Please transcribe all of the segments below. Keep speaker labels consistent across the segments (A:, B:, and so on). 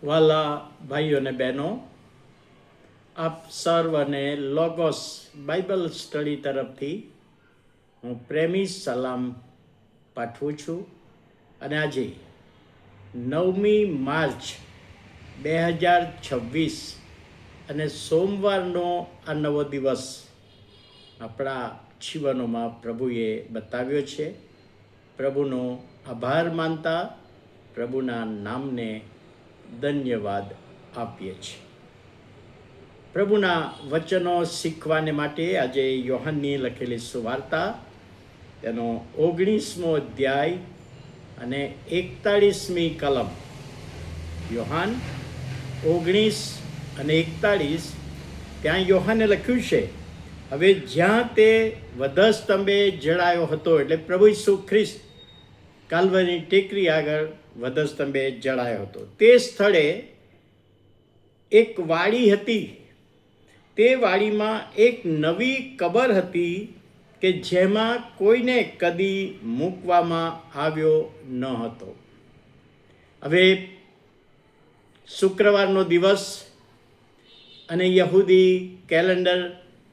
A: વાલા ભાઈઓ અને બહેનો, આપ સર્વને લોગોસ બાઇબલ સ્ટડી તરફથી હું પ્રેમી સલામ પાઠવું છું. અને આજે 9મી માર્ચ 2026 અને સોમવારનો આ નવો દિવસ આપણા જીવનોમાં પ્રભુએ બતાવ્યો છે. પ્રભુનો આભાર માનતા પ્રભુના નામને ધન્યવાદ આપીએ છીએ. પ્રભુના વચનો શીખવાને માટે આજે યોહાનની લખેલી સુવાર્તા તેનો 19મો અધ્યાય અને 41મી કલમ, યોહાન 19 અને 41, ત્યાં યોહાને લખ્યું છે, હવે જ્યાં તે વધસ્તંભે જડાયો હતો, એટલે પ્રભુ ઈસુ ખ્રિસ્ત કાલ્વરી ટેકરી આગળ વધસ્તંભે જડાયો હતો, તે સ્થળે એક વાડી હતી. તે વાડીમાં એક નવી કબર હતી કે જેમાં કોઈને કદી મૂકવામાં આવ્યો ન હતો. હવે શુક્રવારનો દિવસ અને યહૂદી કેલેન્ડર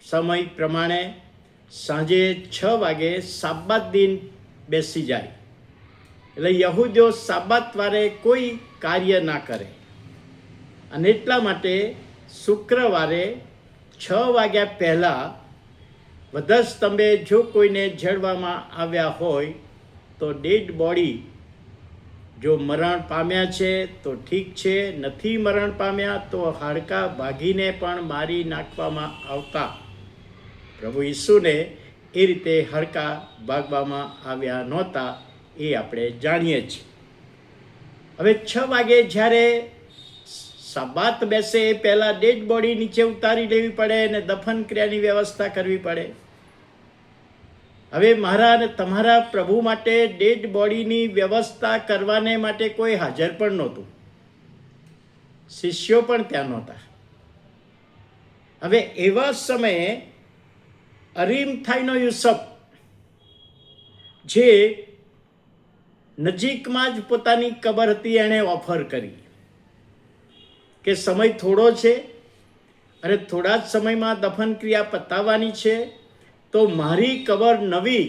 A: સમય પ્રમાણે સાંજે 6 વાગે સાબ્બાત દિન બેસી જાય. એટલે યહૂદીઓ સાબ્બાત વારે કોઈ કાર્ય ના કરે, અને એટલા માટે શુક્રવારે 6 વાગ્યા પહેલાં વધસ્તંભે જો કોઈને જડવામાં આવ્યા હોય તો ડેડ બોડી, જો મરણ પામ્યા છે તો ઠીક છે, નથી મરણ પામ્યા તો હાડકાં ભાગીને પણ મારી નાખવામાં આવતા. પ્રભુ ઈસુને એ રીતે હાડકાં ભાગવામાં આવ્યા નહોતા, એ આપણે જાણીએ છીએ. હવે 6 વાગે જ્યારે સાબાત બેસે એ પહેલાં ડેડ બોડી નીચે ઉતારી લેવી પડે અને દફન ક્રિયાની વ્યવસ્થા કરવી પડે. હવે મારા અને તમારા પ્રભુ માટે ડેડ બોડીની વ્યવસ્થા કરવાને માટે કોઈ હાજર પણ નહોતું, શિષ્યો પણ ત્યાં નહોતા. હવે એવા સમયે અરીમથાઈનો યુસફ, જે નજીકમાં જ પોતાની કબર હતી, એણે ઓફર કરી કે સમય થોડો છે અને થોડા જ સમયમાં દફન ક્રિયા પતાવવાની છે, તો મારી કબર નવી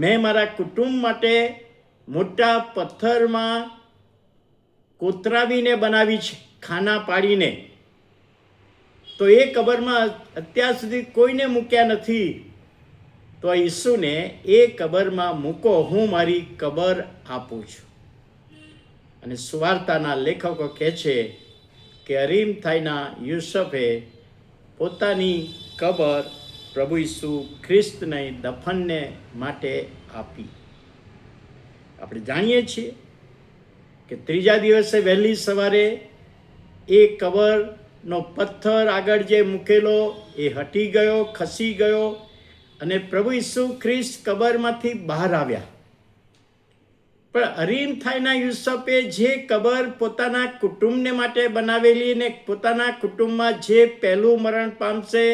A: મેં મારા કુટુંબ માટે મોટા પથ્થરમાં કોતરાવીને બનાવી છે, ખાના પાડીને. તો એ કબરમાં અત્યાર સુધી કોઈને મૂક્યા નથી, તો ઈસુને એ કબરમાં મૂકો, હું મારી કબર આપું છું. અને સુવાર્તાના લેખકો કહે છે કે અરીમથાઈના યુસફે પોતાની કબર પ્રભુ ઈસુ ખ્રિસ્તને દફનને માટે આપી. આપણે જાણીએ છીએ કે ત્રીજા દિવસે વહેલી સવારે એ કબરનો પથ્થર આગળ જે મૂકેલો એ હટી ગયો, ખસી ગયો, અને પ્રભુ ઈસુ ખ્રિસ્ત કબરમાંથી બહાર આવ્યા. પણ અરીમથાઈના યુસફે જે કબર પોતાના કુટુંબને માટે બનાવેલી ને પોતાના કુટુંબમાં જે પહેલું મરણ પામશે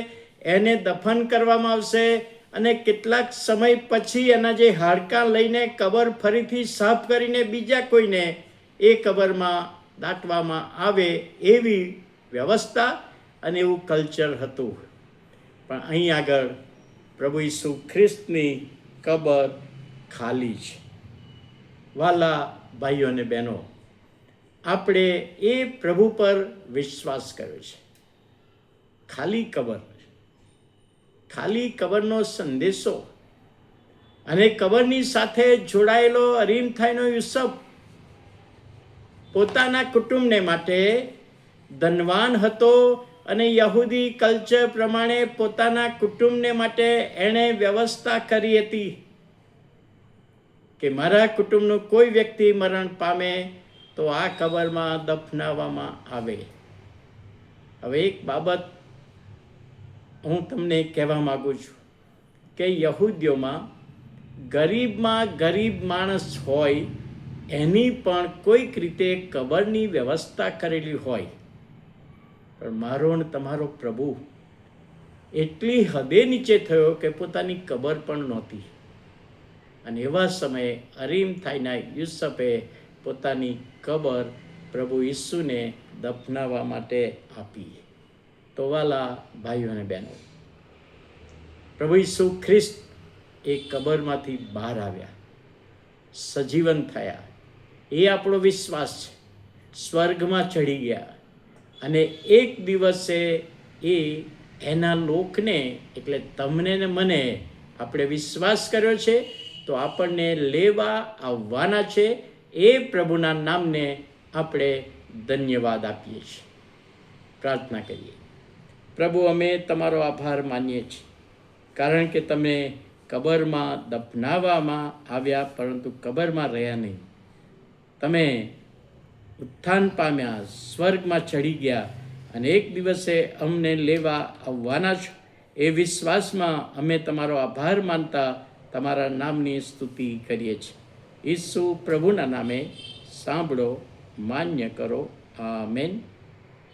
A: એને દફન કરવામાં આવશે, અને કેટલાક સમય પછી એના જે હાડકાં લઈને કબર ફરીથી સાફ કરીને બીજા કોઈને એ કબરમાં દાટવામાં આવે, એવી વ્યવસ્થા અને એવું કલ્ચર હતું. પણ અહીં આગળ પ્રભુ ઈસુ ખ્રિસ્તની કબર ખાલી છે. વાલા ભાઈઓ અને બહેનો, આપણે એ પ્રભુ પર વિશ્વાસ કર્યો છે. ખાલી કબર, ખાલી કબરનો સંદેશો અને કબરની સાથે જોડાયેલો અરીમથાઈનો યુસફ પોતાના કુટુંબને માટે ધનવાન હતો, અને યહૂદી કલ્ચર પ્રમાણે પોતાના કુટુંબને માટે એણે વ્યવસ્થા કરી હતી કે મારા કુટુંબનું કોઈ વ્યક્તિ મરણ પામે તો આ કબરમાં દફનાવવામાં આવે. હવે એક બાબત હું તમને કહેવા માગું છું કે યહૂદીઓમાં ગરીબ માણસ હોય એની પણ કોઈક રીતે કબરની વ્યવસ્થા કરેલી હોય, પણ મારો ને તમારો પ્રભુ એટલી હદે નીચે થયો કે પોતાની કબર પણ નહોતી. અને એવા સમયે અરીમથાઈના યુસફે પોતાની કબર પ્રભુ ઈસુને દફનાવવા માટે આપીએ. તો વાલા ભાઈઓ અને બહેનો, પ્રભુ ઈસુ ખ્રિસ્ત એ કબરમાંથી બહાર આવ્યા, સજીવન થયા, એ આપણો વિશ્વાસ છે. સ્વર્ગમાં ચડી ગયા અને એક દિવસે એ એના લોકને, એટલે તમને ને મને આપણે વિશ્વાસ કર્યો છે તો આપણને લેવા આવવાના છે. એ પ્રભુના નામને આપણે ધન્યવાદ આપીએ છીએ. પ્રાર્થના કરીએ. પ્રભુ, અમે તમારો આભાર માનીએ છીએ, કારણ કે તમે કબરમાં દફનાવવામાં આવ્યા, પરંતુ કબરમાં રહ્યા નહીં. તમે ઉત્થાન પામ્યા, સ્વર્ગમાં ચડી ગયા અને એક દિવસે અમને લેવા આવવાના છો. એ વિશ્વાસમાં અમે તમારો આભાર માનતા તમારા નામની સ્તુતિ કરીએ છીએ. ઈસુ પ્રભુના નામે સાંભળો, માન્ય કરો. આમેન.